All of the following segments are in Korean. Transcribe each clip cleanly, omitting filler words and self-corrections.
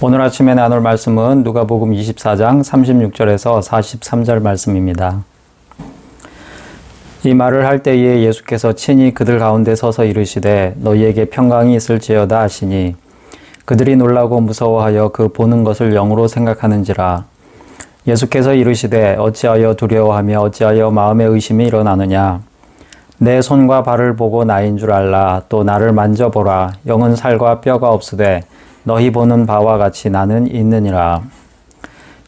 오늘 아침에 나눌 말씀은 누가복음 24장 36절에서 43절 말씀입니다. 이 말을 할 때에 예수께서 친히 그들 가운데 서서 이르시되 너희에게 평강이 있을지어다 하시니 그들이 놀라고 무서워하여 그 보는 것을 영으로 생각하는지라. 예수께서 이르시되 어찌하여 두려워하며 어찌하여 마음에 의심이 일어나느냐. 내 손과 발을 보고 나인 줄 알라. 또 나를 만져보라. 영은 살과 뼈가 없으되 너희 보는 바와 같이 나는 있느니라.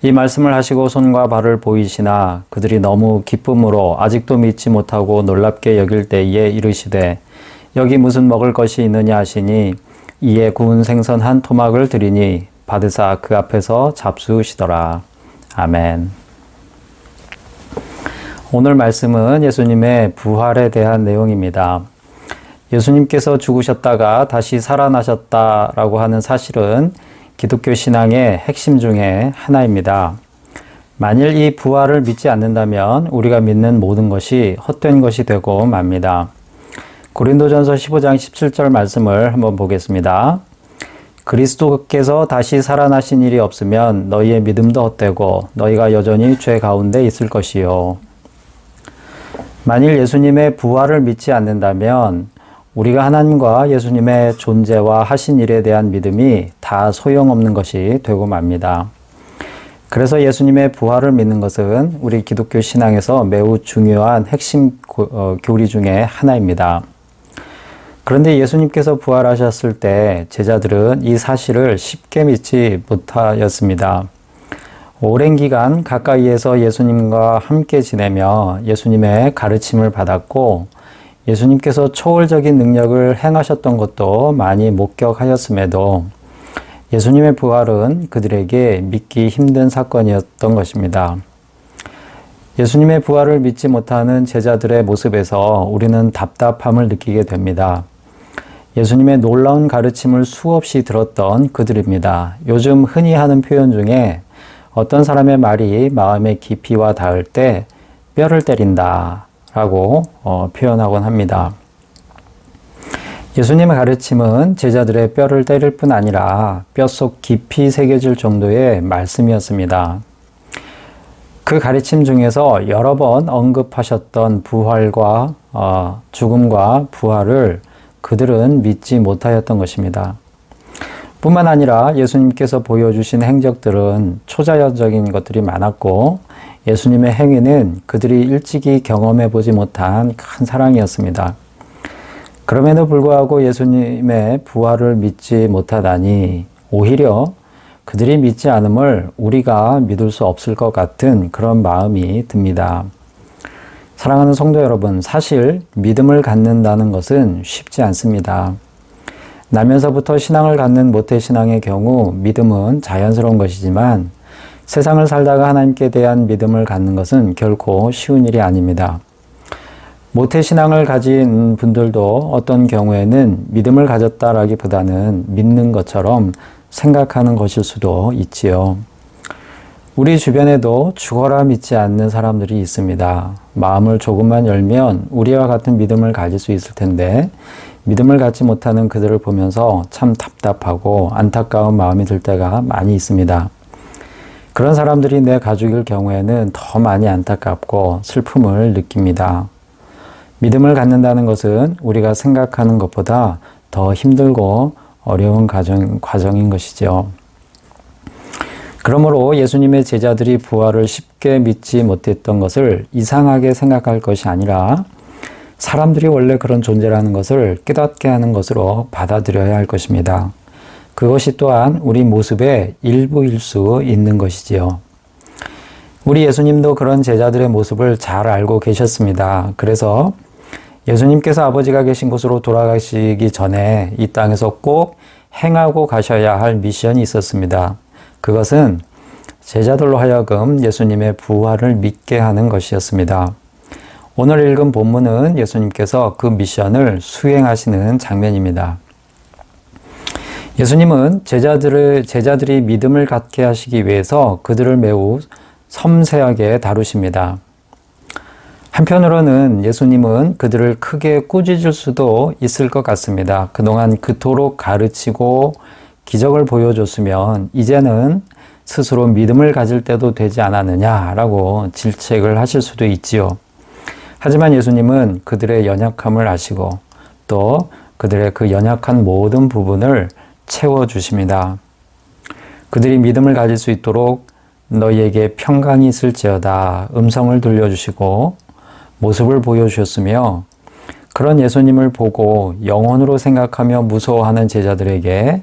이 말씀을 하시고 손과 발을 보이시나 그들이 너무 기쁨으로 아직도 믿지 못하고 놀랍게 여길 때에 이르시되 여기 무슨 먹을 것이 있느냐 하시니 이에 구운 생선 한 토막을 드리니 받으사 그 앞에서 잡수시더라. 아멘. 오늘 말씀은 예수님의 부활에 대한 내용입니다. 예수님께서 죽으셨다가 다시 살아나셨다라고 하는 사실은 기독교 신앙의 핵심 중에 하나입니다. 만일 이 부활을 믿지 않는다면 우리가 믿는 모든 것이 헛된 것이 되고 맙니다. 고린도전서 15장 17절 말씀을 한번 보겠습니다. 그리스도께서 다시 살아나신 일이 없으면 너희의 믿음도 헛되고 너희가 여전히 죄 가운데 있을 것이요. 만일 예수님의 부활을 믿지 않는다면 우리가 하나님과 예수님의 존재와 하신 일에 대한 믿음이 다 소용없는 것이 되고 맙니다. 그래서 예수님의 부활을 믿는 것은 우리 기독교 신앙에서 매우 중요한 핵심 교리 중에 하나입니다. 그런데 예수님께서 부활하셨을 때 제자들은 이 사실을 쉽게 믿지 못하였습니다. 오랜 기간 가까이에서 예수님과 함께 지내며 예수님의 가르침을 받았고 예수님께서 초월적인 능력을 행하셨던 것도 많이 목격하였음에도 예수님의 부활은 그들에게 믿기 힘든 사건이었던 것입니다. 예수님의 부활을 믿지 못하는 제자들의 모습에서 우리는 답답함을 느끼게 됩니다. 예수님의 놀라운 가르침을 수없이 들었던 그들입니다. 요즘 흔히 하는 표현 중에 어떤 사람의 말이 마음의 깊이와 닿을 때 뼈를 때린다 라고 표현하곤 합니다. 예수님의 가르침은 제자들의 뼈를 때릴 뿐 아니라 뼛속 깊이 새겨질 정도의 말씀이었습니다. 그 가르침 중에서 여러 번 언급하셨던 부활과 죽음과 부활을 그들은 믿지 못하였던 것입니다. 뿐만 아니라 예수님께서 보여주신 행적들은 초자연적인 것들이 많았고 예수님의 행위는 그들이 일찍이 경험해 보지 못한 큰 사랑이었습니다. 그럼에도 불구하고 예수님의 부활을 믿지 못하다니 오히려 그들이 믿지 않음을 우리가 믿을 수 없을 것 같은 그런 마음이 듭니다. 사랑하는 성도 여러분, 사실 믿음을 갖는다는 것은 쉽지 않습니다. 나면서부터 신앙을 갖는 모태신앙의 경우 믿음은 자연스러운 것이지만 세상을 살다가 하나님께 대한 믿음을 갖는 것은 결코 쉬운 일이 아닙니다. 모태신앙을 가진 분들도 어떤 경우에는 믿음을 가졌다라기보다는 믿는 것처럼 생각하는 것일 수도 있지요. 우리 주변에도 죽어라 믿지 않는 사람들이 있습니다. 마음을 조금만 열면 우리와 같은 믿음을 가질 수 있을 텐데 믿음을 갖지 못하는 그들을 보면서 참 답답하고 안타까운 마음이 들 때가 많이 있습니다. 그런 사람들이 내 가족일 경우에는 더 많이 안타깝고 슬픔을 느낍니다. 믿음을 갖는다는 것은 우리가 생각하는 것보다 더 힘들고 어려운 과정인 것이죠. 그러므로 예수님의 제자들이 부활을 쉽게 믿지 못했던 것을 이상하게 생각할 것이 아니라 사람들이 원래 그런 존재라는 것을 깨닫게 하는 것으로 받아들여야 할 것입니다. 그것이 또한 우리 모습의 일부일 수 있는 것이지요. 우리 예수님도 그런 제자들의 모습을 잘 알고 계셨습니다. 그래서 예수님께서 아버지가 계신 곳으로 돌아가시기 전에 이 땅에서 꼭 행하고 가셔야 할 미션이 있었습니다. 그것은 제자들로 하여금 예수님의 부활을 믿게 하는 것이었습니다. 오늘 읽은 본문은 예수님께서 그 미션을 수행하시는 장면입니다. 예수님은 제자들이 믿음을 갖게 하시기 위해서 그들을 매우 섬세하게 다루십니다. 한편으로는 예수님은 그들을 크게 꾸짖을 수도 있을 것 같습니다. 그동안 그토록 가르치고 기적을 보여줬으면 이제는 스스로 믿음을 가질 때도 되지 않았느냐라고 질책을 하실 수도 있지요. 하지만 예수님은 그들의 연약함을 아시고 또 그들의 그 연약한 모든 부분을 채워주십니다. 그들이 믿음을 가질 수 있도록 너희에게 평강이 있을지어다 음성을 들려주시고 모습을 보여주셨으며 그런 예수님을 보고 영혼으로 생각하며 무서워하는 제자들에게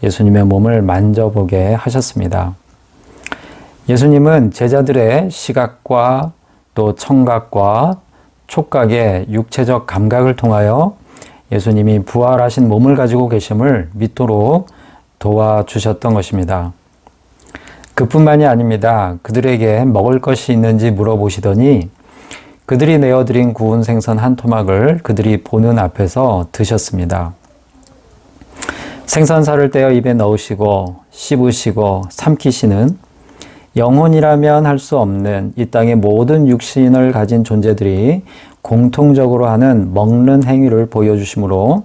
예수님의 몸을 만져보게 하셨습니다. 예수님은 제자들의 시각과 또 청각과 촉각의 육체적 감각을 통하여 예수님이 부활하신 몸을 가지고 계심을 믿도록 도와주셨던 것입니다. 그뿐만이 아닙니다. 그들에게 먹을 것이 있는지 물어보시더니 그들이 내어드린 구운 생선 한 토막을 그들이 보는 앞에서 드셨습니다. 생선살을 떼어 입에 넣으시고 씹으시고 삼키시는 영혼이라면 할 수 없는 이 땅의 모든 육신을 가진 존재들이 공통적으로 하는 먹는 행위를 보여주심으로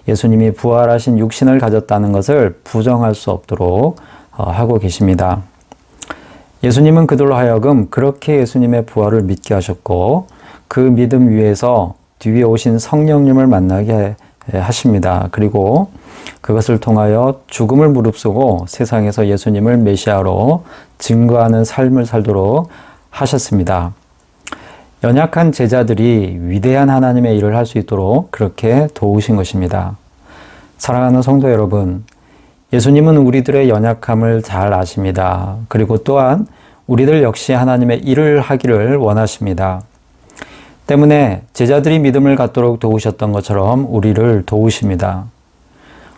예수님이 부활하신 육신을 가졌다는 것을 부정할 수 없도록 하고 계십니다. 예수님은 그들로 하여금 그렇게 예수님의 부활을 믿게 하셨고 그 믿음 위에서 뒤에 오신 성령님을 만나게 하십니다. 그리고 그것을 통하여 죽음을 무릅쓰고 세상에서 예수님을 메시아로 증거하는 삶을 살도록 하셨습니다. 연약한 제자들이 위대한 하나님의 일을 할 수 있도록 그렇게 도우신 것입니다. 사랑하는 성도 여러분, 예수님은 우리들의 연약함을 잘 아십니다. 그리고 또한 우리들 역시 하나님의 일을 하기를 원하십니다. 때문에 제자들이 믿음을 갖도록 도우셨던 것처럼 우리를 도우십니다.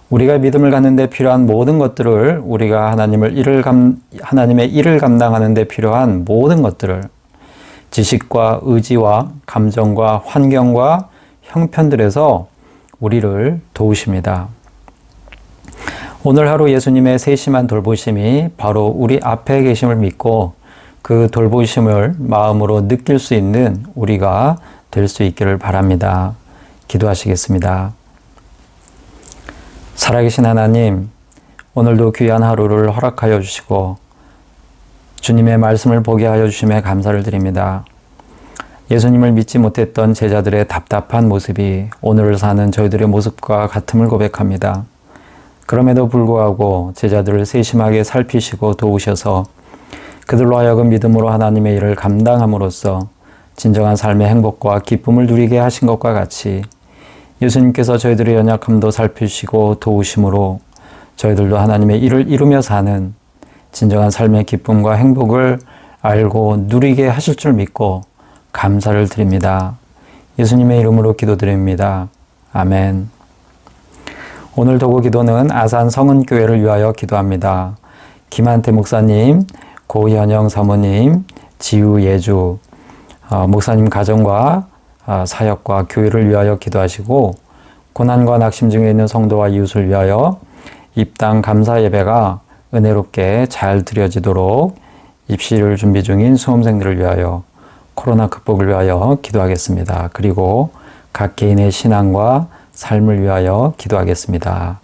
우리가 믿음을 갖는 데 필요한 모든 것들을 우리가 하나님의 일을 감당하는 데 필요한 모든 것들을 지식과 의지와 감정과 환경과 형편들에서 우리를 도우십니다. 오늘 하루 예수님의 세심한 돌보심이 바로 우리 앞에 계심을 믿고 그 돌보심을 마음으로 느낄 수 있는 우리가 될 수 있기를 바랍니다. 기도하시겠습니다. 살아계신 하나님, 오늘도 귀한 하루를 허락하여 주시고 주님의 말씀을 보게 하여 주심에 감사를 드립니다. 예수님을 믿지 못했던 제자들의 답답한 모습이 오늘을 사는 저희들의 모습과 같음을 고백합니다. 그럼에도 불구하고 제자들을 세심하게 살피시고 도우셔서 그들로 하여금 믿음으로 하나님의 일을 감당함으로써 진정한 삶의 행복과 기쁨을 누리게 하신 것과 같이 예수님께서 저희들의 연약함도 살피시고 도우심으로 저희들도 하나님의 일을 이루며 사는 진정한 삶의 기쁨과 행복을 알고 누리게 하실 줄 믿고 감사를 드립니다. 예수님의 이름으로 기도드립니다. 아멘. 오늘 도구 기도는 아산 성은교회를 위하여 기도합니다. 김한태 목사님, 고현영 사모님, 지우 예주 목사님 가정과 사역과 교회를 위하여 기도하시고 고난과 낙심 중에 있는 성도와 이웃을 위하여 입당 감사 예배가 은혜롭게 잘 드려지도록 입시를 준비 중인 수험생들을 위하여 코로나 극복을 위하여 기도하겠습니다. 그리고 각 개인의 신앙과 삶을 위하여 기도하겠습니다.